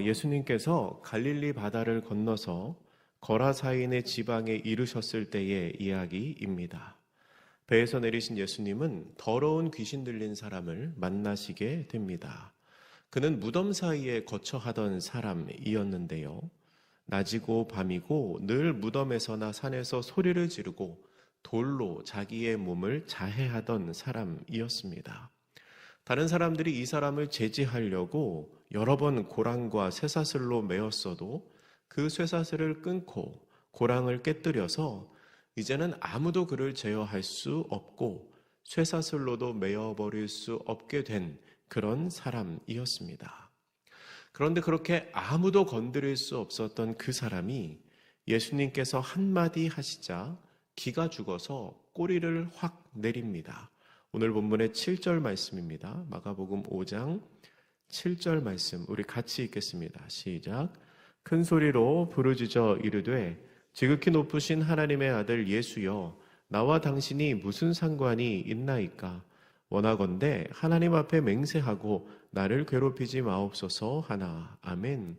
예수님께서 갈릴리 바다를 건너서 거라사인의 지방에 이르셨을 때의 이야기입니다. 배에서 내리신 예수님은 더러운 귀신 들린 사람을 만나시게 됩니다. 그는 무덤 사이에 거처하던 사람이었는데요. 낮이고 밤이고 늘 무덤에서나 산에서 소리를 지르고 돌로 자기의 몸을 자해하던 사람이었습니다. 다른 사람들이 이 사람을 제지하려고 여러 번 고랑과 쇠사슬로 메었어도 그 쇠사슬을 끊고 고랑을 깨뜨려서 이제는 아무도 그를 제어할 수 없고 쇠사슬로도 메어버릴 수 없게 된 그런 사람이었습니다. 그런데 그렇게 아무도 건드릴 수 없었던 그 사람이 예수님께서 한마디 하시자 기가 죽어서 꼬리를 확 내립니다. 오늘 본문의 7절 말씀입니다. 마가복음 5장 7절 말씀 우리 같이 읽겠습니다. 시작. 큰 소리로 부르짖어 이르되 지극히 높으신 하나님의 아들 예수여 나와 당신이 무슨 상관이 있나이까? 원하건대 하나님 앞에 맹세하고 나를 괴롭히지 마옵소서 하나. 아멘.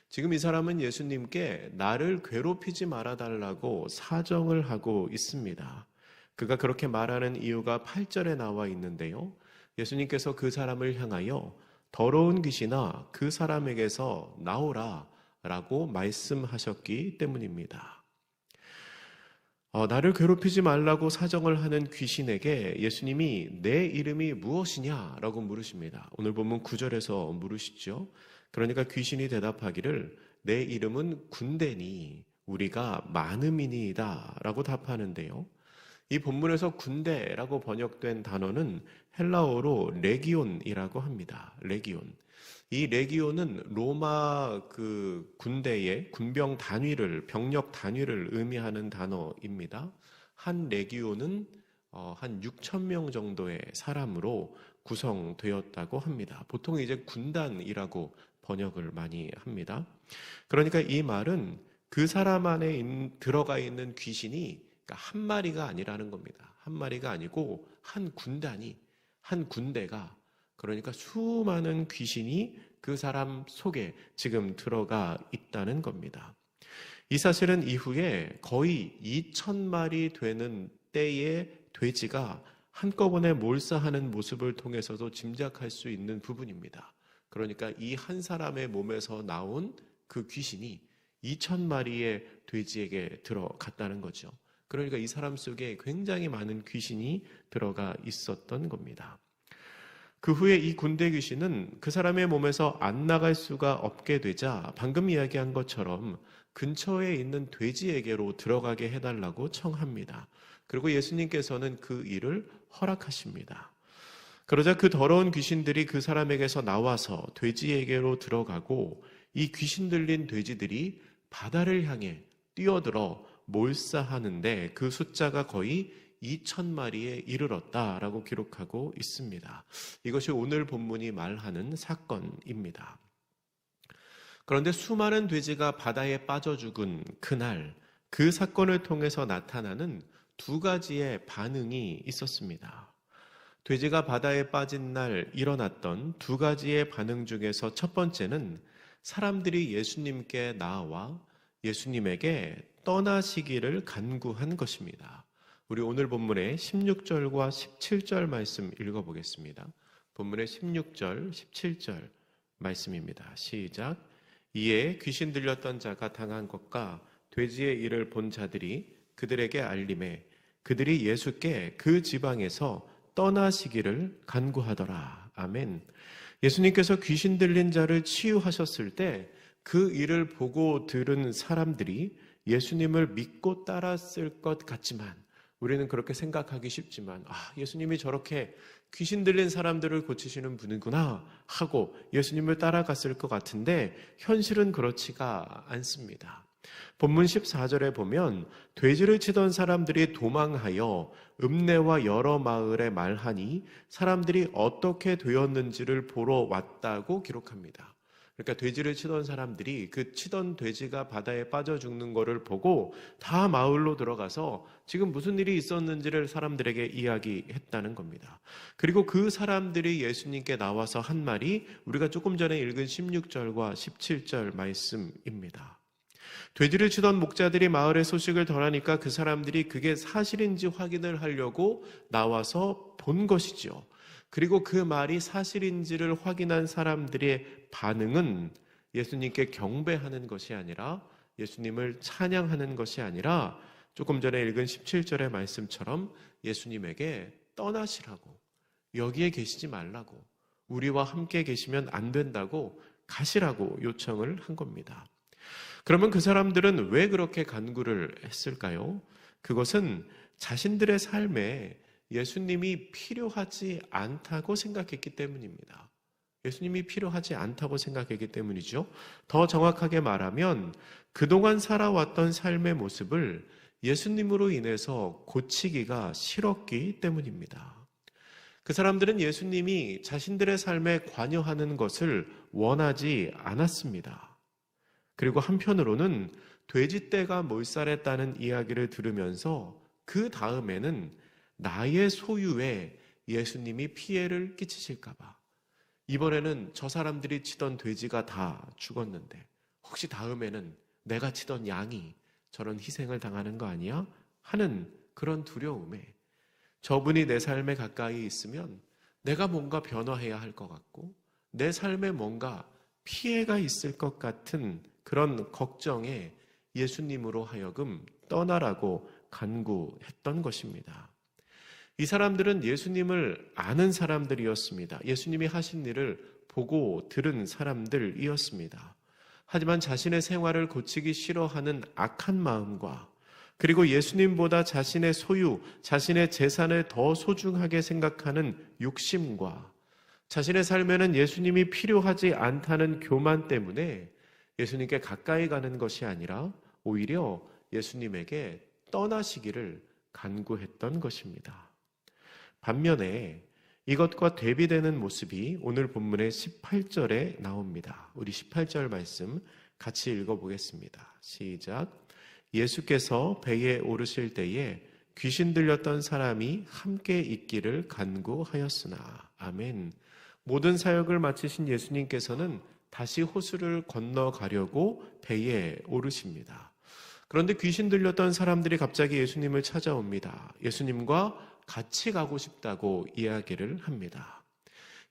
지금 이 사람은 예수님께 나를 괴롭히지 말아달라고 사정을 하고 있습니다. 그가 그렇게 말하는 이유가 8절에 나와 있는데요. 예수님께서 그 사람을 향하여 더러운 귀신아 그 사람에게서 나오라 라고 말씀하셨기 때문입니다. 나를 괴롭히지 말라고 사정을 하는 귀신에게 예수님이 내 이름이 무엇이냐라고 물으십니다. 오늘 본문 9절에서 물으시죠. 그러니까 귀신이 대답하기를 내 이름은 군대니 우리가 많음이니이다 라고 답하는데요. 이 본문에서 군대라고 번역된 단어는 헬라어로 레기온이라고 합니다. 레기온. 이 레기온은 로마 그 군대의 군병 단위를, 병력 단위를 의미하는 단어입니다. 한 레기온은 한 6천 명 정도의 사람으로 구성되었다고 합니다. 보통 이제 군단이라고 번역을 많이 합니다. 그러니까 이 말은 그 사람 안에 들어가 있는 귀신이 한 마리가 아니라는 겁니다. 한 마리가 아니고 한 군단이, 한 군대가, 그러니까 수많은 귀신이 그 사람 속에 지금 들어가 있다는 겁니다. 이 사실은 이후에 거의 2,000마리 되는 때의 돼지가 한꺼번에 몰사하는 모습을 통해서도 짐작할 수 있는 부분입니다. 그러니까 이 한 사람의 몸에서 나온 그 귀신이 2,000마리의 돼지에게 들어갔다는 거죠. 그러니까 이 사람 속에 굉장히 많은 귀신이 들어가 있었던 겁니다. 그 후에 이 군대 귀신은 그 사람의 몸에서 안 나갈 수가 없게 되자 방금 이야기한 것처럼 근처에 있는 돼지에게로 들어가게 해달라고 청합니다. 그리고 예수님께서는 그 일을 허락하십니다. 그러자 그 더러운 귀신들이 그 사람에게서 나와서 돼지에게로 들어가고 이 귀신 들린 돼지들이 바다를 향해 뛰어들어 몰사하는데 그 숫자가 거의 2,000마리에 이르렀다라고 기록하고 있습니다. 이것이 오늘 본문이 말하는 사건입니다. 그런데 수많은 돼지가 바다에 빠져 죽은 그날 그 사건을 통해서 나타나는 두 가지의 반응이 있었습니다. 돼지가 바다에 빠진 날 일어났던 두 가지의 반응 중에서 첫 번째는 사람들이 예수님께 나와 예수님에게 떠나시기를 간구한 것입니다. 우리 오늘 본문의 16절과 17절 말씀 읽어보겠습니다. 본문의 16절, 17절 말씀입니다. 시작. 이에 귀신 들렸던 자가 당한 것과 돼지의 일을 본 자들이 그들에게 알림해 그들이 예수께 그 지방에서 떠나시기를 간구하더라. 아멘. 예수님께서 귀신 들린 자를 치유하셨을 때 그 일을 보고 들은 사람들이 예수님을 믿고 따랐을 것 같지만 우리는 그렇게 생각하기 쉽지만 예수님이 저렇게 귀신 들린 사람들을 고치시는 분이구나 하고 예수님을 따라갔을 것 같은데 현실은 그렇지가 않습니다. 본문 14절에 보면 돼지를 치던 사람들이 도망하여 읍내와 여러 마을에 말하니 사람들이 어떻게 되었는지를 보러 왔다고 기록합니다. 그러니까 돼지를 치던 사람들이 그 치던 돼지가 바다에 빠져 죽는 거를 보고 다 마을로 들어가서 지금 무슨 일이 있었는지를 사람들에게 이야기했다는 겁니다. 그리고 그 사람들이 예수님께 나와서 한 말이 우리가 조금 전에 읽은 16절과 17절 말씀입니다. 돼지를 치던 목자들이 마을의 소식을 전하니까 그 사람들이 그게 사실인지 확인을 하려고 나와서 본 것이죠. 그리고 그 말이 사실인지를 확인한 사람들의 반응은 예수님께 경배하는 것이 아니라, 예수님을 찬양하는 것이 아니라 조금 전에 읽은 17절의 말씀처럼 예수님에게 떠나시라고, 여기에 계시지 말라고, 우리와 함께 계시면 안 된다고 가시라고 요청을 한 겁니다. 그러면 그 사람들은 왜 그렇게 간구를 했을까요? 그것은 자신들의 삶에 예수님이 필요하지 않다고 생각했기 때문입니다. 예수님이 필요하지 않다고 생각했기 때문이죠. 더 정확하게 말하면 그동안 살아왔던 삶의 모습을 예수님으로 인해서 고치기가 싫었기 때문입니다. 그 사람들은 예수님이 자신들의 삶에 관여하는 것을 원하지 않았습니다. 그리고 한편으로는 돼지떼가 몰살했다는 이야기를 들으면서 그 다음에는 나의 소유에 예수님이 피해를 끼치실까 봐, 이번에는 저 사람들이 치던 돼지가 다 죽었는데 혹시 다음에는 내가 치던 양이 저런 희생을 당하는 거 아니야? 하는 그런 두려움에, 저분이 내 삶에 가까이 있으면 내가 뭔가 변화해야 할 것 같고 내 삶에 뭔가 피해가 있을 것 같은 그런 걱정에 예수님으로 하여금 떠나라고 간구했던 것입니다. 이 사람들은 예수님을 아는 사람들이었습니다. 예수님이 하신 일을 보고 들은 사람들이었습니다. 하지만 자신의 생활을 고치기 싫어하는 악한 마음과, 그리고 예수님보다 자신의 소유, 자신의 재산을 더 소중하게 생각하는 욕심과, 자신의 삶에는 예수님이 필요하지 않다는 교만 때문에 예수님께 가까이 가는 것이 아니라 오히려 예수님에게 떠나시기를 간구했던 것입니다. 반면에 이것과 대비되는 모습이 오늘 본문의 18절에 나옵니다. 우리 18절 말씀 같이 읽어보겠습니다. 시작. 예수께서 배에 오르실 때에 귀신 들렸던 사람이 함께 있기를 간구하였으나. 아멘. 모든 사역을 마치신 예수님께서는 다시 호수를 건너가려고 배에 오르십니다. 그런데 귀신 들렸던 사람들이 갑자기 예수님을 찾아옵니다. 예수님과 같이 가고 싶다고 이야기를 합니다.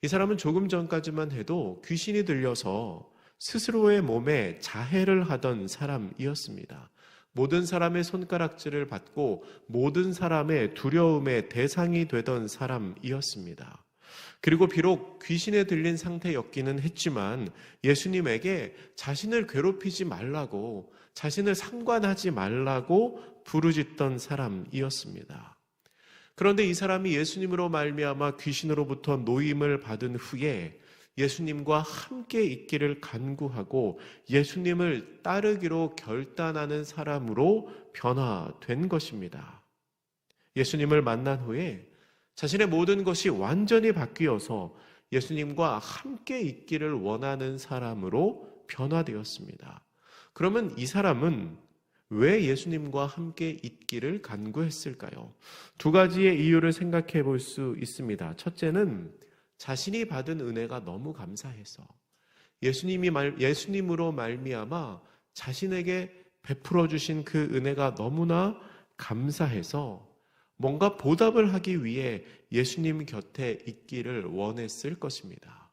이 사람은 조금 전까지만 해도 귀신이 들려서 스스로의 몸에 자해를 하던 사람이었습니다. 모든 사람의 손가락질을 받고 모든 사람의 두려움의 대상이 되던 사람이었습니다. 그리고 비록 귀신에 들린 상태였기는 했지만 예수님에게 자신을 괴롭히지 말라고, 자신을 상관하지 말라고 부르짖던 사람이었습니다. 그런데 이 사람이 예수님으로 말미암아 귀신으로부터 노임을 받은 후에 예수님과 함께 있기를 간구하고 예수님을 따르기로 결단하는 사람으로 변화된 것입니다. 예수님을 만난 후에 자신의 모든 것이 완전히 바뀌어서 예수님과 함께 있기를 원하는 사람으로 변화되었습니다. 그러면 이 사람은 왜 예수님과 함께 있기를 간구했을까요? 두 가지의 이유를 생각해 볼 수 있습니다. 첫째는 자신이 받은 은혜가 너무 감사해서, 예수님으로 말미암아 자신에게 베풀어 주신 그 은혜가 너무나 감사해서 뭔가 보답을 하기 위해 예수님 곁에 있기를 원했을 것입니다.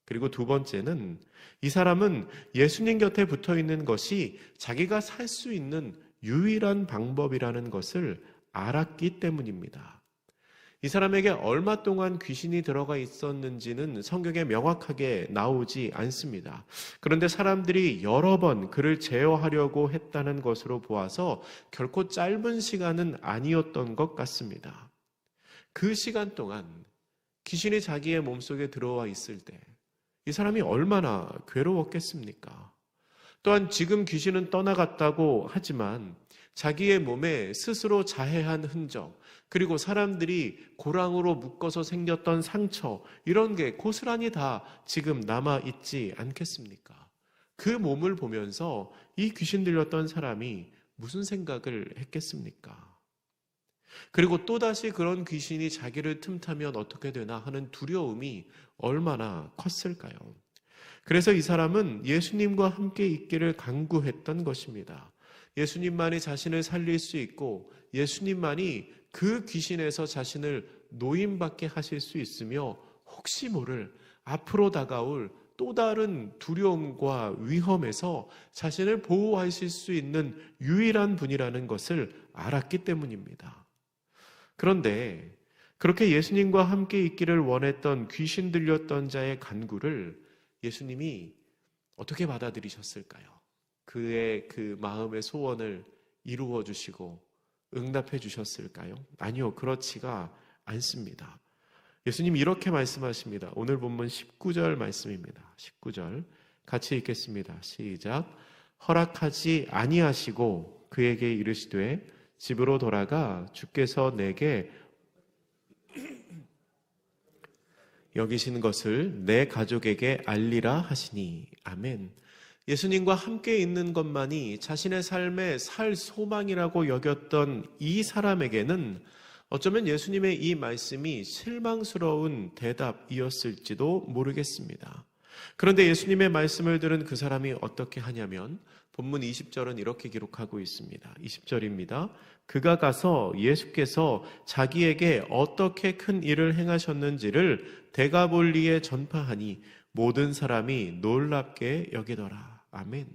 그리고 두 번째는 이 사람은 예수님 곁에 붙어 있는 것이 자기가 살 수 있는 유일한 방법이라는 것을 알았기 때문입니다. 이 사람에게 얼마 동안 귀신이 들어가 있었는지는 성경에 명확하게 나오지 않습니다. 그런데 사람들이 여러 번 그를 제어하려고 했다는 것으로 보아서 결코 짧은 시간은 아니었던 것 같습니다. 그 시간 동안 귀신이 자기의 몸속에 들어와 있을 때 이 사람이 얼마나 괴로웠겠습니까? 또한 지금 귀신은 떠나갔다고 하지만 자기의 몸에 스스로 자해한 흔적, 그리고 사람들이 고랑으로 묶어서 생겼던 상처, 이런 게 고스란히 다 지금 남아있지 않겠습니까? 그 몸을 보면서 이 귀신 들렸던 사람이 무슨 생각을 했겠습니까? 그리고 또다시 그런 귀신이 자기를 틈타면 어떻게 되나 하는 두려움이 얼마나 컸을까요? 그래서 이 사람은 예수님과 함께 있기를 간구했던 것입니다. 예수님만이 자신을 살릴 수 있고 예수님만이 그 귀신에서 자신을 노임받게 하실 수 있으며 혹시 모를 앞으로 다가올 또 다른 두려움과 위험에서 자신을 보호하실 수 있는 유일한 분이라는 것을 알았기 때문입니다. 그런데 그렇게 예수님과 함께 있기를 원했던 귀신 들렸던 자의 간구를 예수님이 어떻게 받아들이셨을까요? 그의 그 마음의 소원을 이루어 주시고 응답해 주셨을까요? 아니요, 그렇지가 않습니다. 예수님 이렇게 말씀하십니다. 오늘 본문 19절 말씀입니다. 19절 같이 읽겠습니다. 시작. 허락하지 아니하시고 그에게 이르시되 집으로 돌아가 주께서 내게 여기신 것을 내 가족에게 알리라 하시니. 아멘. 예수님과 함께 있는 것만이 자신의 삶의 살 소망이라고 여겼던 이 사람에게는 어쩌면 예수님의 이 말씀이 실망스러운 대답이었을지도 모르겠습니다. 그런데 예수님의 말씀을 들은 그 사람이 어떻게 하냐면 본문 20절은 이렇게 기록하고 있습니다. 20절입니다. 그가 가서 예수께서 자기에게 어떻게 큰 일을 행하셨는지를 데가볼리에 전파하니 모든 사람이 놀랍게 여기더라. 아멘.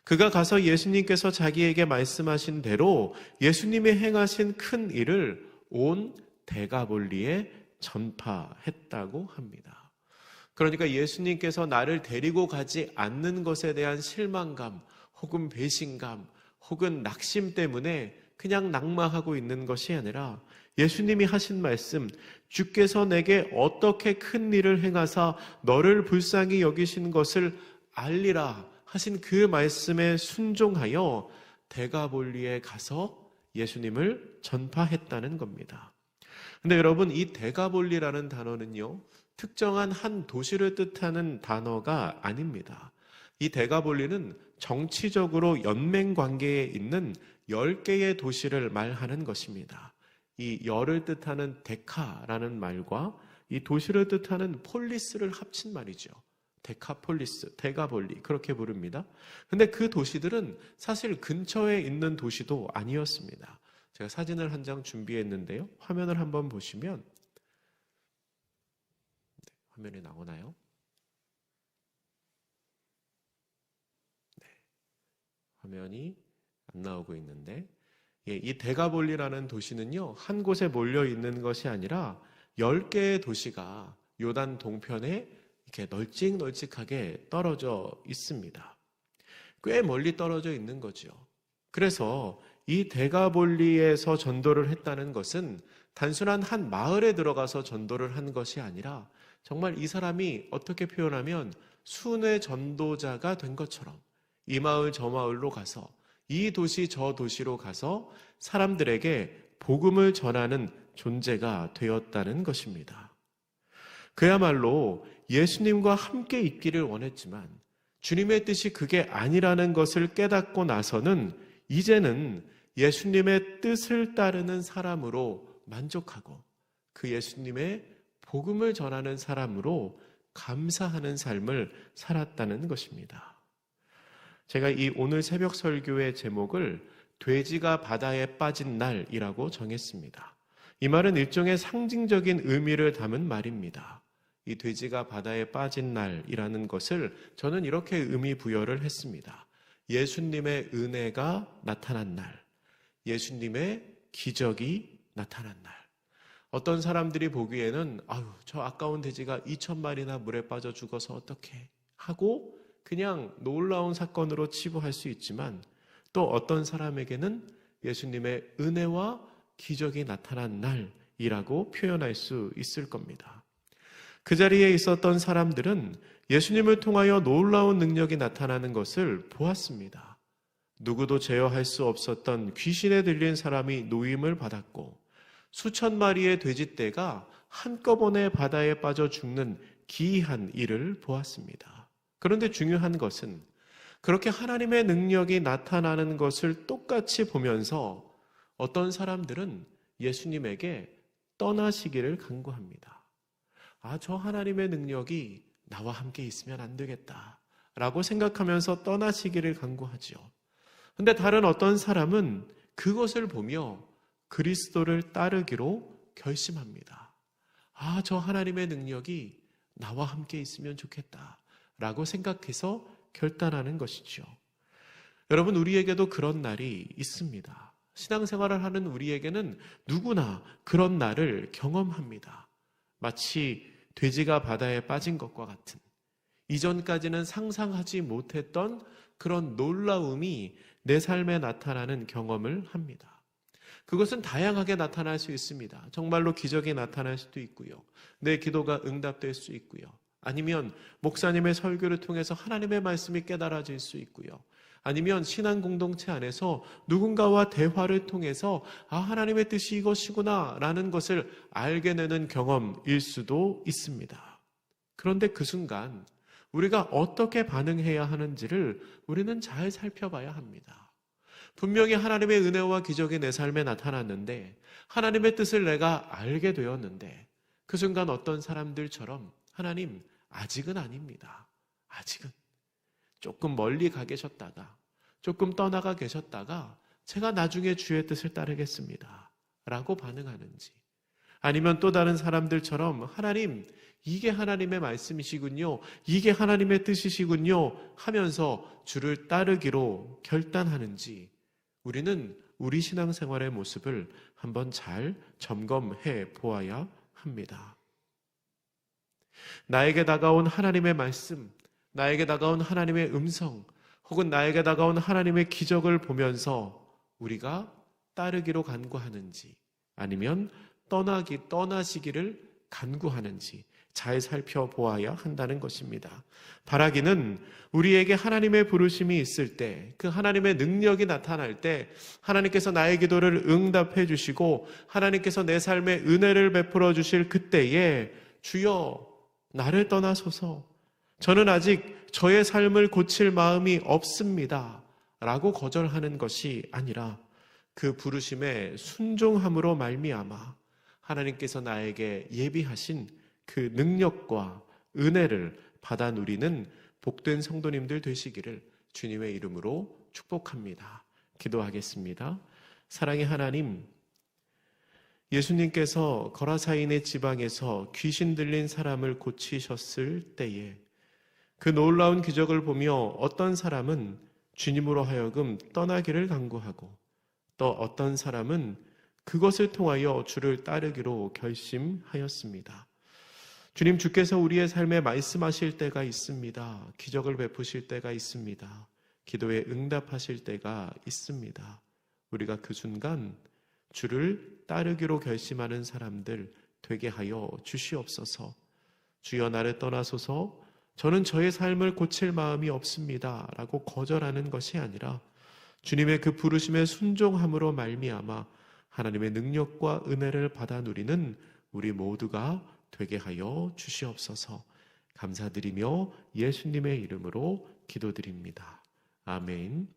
그가 가서 예수님께서 자기에게 말씀하신 대로 예수님이 행하신 큰 일을 온 데가볼리에 전파했다고 합니다. 그러니까 예수님께서 나를 데리고 가지 않는 것에 대한 실망감 혹은 배신감 혹은 낙심 때문에 그냥 낙마하고 있는 것이 아니라 예수님이 하신 말씀, 주께서 내게 어떻게 큰 일을 행하사 너를 불쌍히 여기신 것을 알리라 하신 그 말씀에 순종하여 데가볼리에 가서 예수님을 전파했다는 겁니다. 근데 여러분, 이 데가볼리라는 단어는요, 특정한 한 도시를 뜻하는 단어가 아닙니다. 이 데가볼리는 정치적으로 연맹 관계에 있는 10개의 도시를 말하는 것입니다. 이 열을 뜻하는 데카라는 말과 이 도시를 뜻하는 폴리스를 합친 말이죠. 데카폴리스, 데가볼리 그렇게 부릅니다. 근데 그 도시들은 사실 근처에 있는 도시도 아니었습니다. 제가 사진을 한 장 준비했는데요. 화면을 한번 보시면 화면이 나오나요? 네, 화면이 안 나오고 있는데 이 데가볼리라는 도시는요, 한 곳에 몰려 있는 것이 아니라 10개의 도시가 요단 동편에 이렇게 널찍널찍하게 떨어져 있습니다. 꽤 멀리 떨어져 있는 거죠. 그래서 이 데가볼리에서 전도를 했다는 것은 단순한 한 마을에 들어가서 전도를 한 것이 아니라 정말 이 사람이 어떻게 표현하면 순회 전도자가 된 것처럼 이 마을 저 마을로 가서 이 도시 저 도시로 가서 사람들에게 복음을 전하는 존재가 되었다는 것입니다. 그야말로 예수님과 함께 있기를 원했지만 주님의 뜻이 그게 아니라는 것을 깨닫고 나서는 이제는 예수님의 뜻을 따르는 사람으로 만족하고 그 예수님의 복음을 전하는 사람으로 감사하는 삶을 살았다는 것입니다. 제가 이 오늘 새벽 설교의 제목을 돼지가 바다에 빠진 날이라고 정했습니다. 이 말은 일종의 상징적인 의미를 담은 말입니다. 이 돼지가 바다에 빠진 날이라는 것을 저는 이렇게 의미 부여를 했습니다. 예수님의 은혜가 나타난 날, 예수님의 기적이 나타난 날. 어떤 사람들이 보기에는 저 아까운 돼지가 2,000마리나 물에 빠져 죽어서 어떡해 하고 그냥 놀라운 사건으로 치부할 수 있지만 또 어떤 사람에게는 예수님의 은혜와 기적이 나타난 날이라고 표현할 수 있을 겁니다. 그 자리에 있었던 사람들은 예수님을 통하여 놀라운 능력이 나타나는 것을 보았습니다. 누구도 제어할 수 없었던 귀신에 들린 사람이 노임을 받았고 수천 마리의 돼지떼가 한꺼번에 바다에 빠져 죽는 기이한 일을 보았습니다. 그런데 중요한 것은 그렇게 하나님의 능력이 나타나는 것을 똑같이 보면서 어떤 사람들은 예수님에게 떠나시기를 간구합니다. 저 하나님의 능력이 나와 함께 있으면 안 되겠다 라고 생각하면서 떠나시기를 간구하죠. 근데 다른 어떤 사람은 그것을 보며 그리스도를 따르기로 결심합니다. 저 하나님의 능력이 나와 함께 있으면 좋겠다 라고 생각해서 결단하는 것이죠. 여러분, 우리에게도 그런 날이 있습니다. 신앙생활을 하는 우리에게는 누구나 그런 날을 경험합니다. 마치 돼지가 바다에 빠진 것과 같은, 이전까지는 상상하지 못했던 그런 놀라움이 내 삶에 나타나는 경험을 합니다. 그것은 다양하게 나타날 수 있습니다. 정말로 기적이 나타날 수도 있고요. 내 기도가 응답될 수 있고요. 아니면 목사님의 설교를 통해서 하나님의 말씀이 깨달아질 수 있고요. 아니면 신앙 공동체 안에서 누군가와 대화를 통해서 하나님의 뜻이 이것이구나 라는 것을 알게 되는 경험일 수도 있습니다. 그런데 그 순간 우리가 어떻게 반응해야 하는지를 우리는 잘 살펴봐야 합니다. 분명히 하나님의 은혜와 기적이 내 삶에 나타났는데, 하나님의 뜻을 내가 알게 되었는데, 그 순간 어떤 사람들처럼 하나님 아직은 아닙니다. 아직은 조금 멀리 가 계셨다가, 조금 떠나가 계셨다가 제가 나중에 주의 뜻을 따르겠습니다 라고 반응하는지, 아니면 또 다른 사람들처럼 하나님 이게 하나님의 말씀이시군요, 이게 하나님의 뜻이시군요 하면서 주를 따르기로 결단하는지, 우리는 우리 신앙생활의 모습을 한번 잘 점검해 보아야 합니다. 나에게 다가온 하나님의 말씀, 나에게 다가온 하나님의 음성, 혹은 나에게 다가온 하나님의 기적을 보면서 우리가 따르기로 간구하는지, 아니면 떠나시기를 간구하는지 잘 살펴보아야 한다는 것입니다. 바라기는 우리에게 하나님의 부르심이 있을 때, 그 하나님의 능력이 나타날 때 하나님께서 나의 기도를 응답해 주시고 하나님께서 내 삶에 은혜를 베풀어 주실 그때에 주여 나를 떠나소서, 저는 아직 저의 삶을 고칠 마음이 없습니다 라고 거절하는 것이 아니라 그 부르심에 순종함으로 말미암아 하나님께서 나에게 예비하신 그 능력과 은혜를 받아 누리는 복된 성도님들 되시기를 주님의 이름으로 축복합니다. 기도하겠습니다. 사랑의 하나님, 예수님께서 거라사인의 지방에서 귀신 들린 사람을 고치셨을 때에 그 놀라운 기적을 보며 어떤 사람은 주님으로 하여금 떠나기를 간구하고, 또 어떤 사람은 그것을 통하여 주를 따르기로 결심하였습니다. 주님, 주께서 우리의 삶에 말씀하실 때가 있습니다. 기적을 베푸실 때가 있습니다. 기도에 응답하실 때가 있습니다. 우리가 그 순간 주를 따르기로 결심하는 사람들 되게 하여 주시옵소서. 주여 나를 떠나소서, 저는 저의 삶을 고칠 마음이 없습니다 라고 거절하는 것이 아니라 주님의 그 부르심에 순종함으로 말미암아 하나님의 능력과 은혜를 받아 누리는 우리 모두가 되게 하여 주시옵소서. 감사드리며 예수님의 이름으로 기도드립니다. 아멘.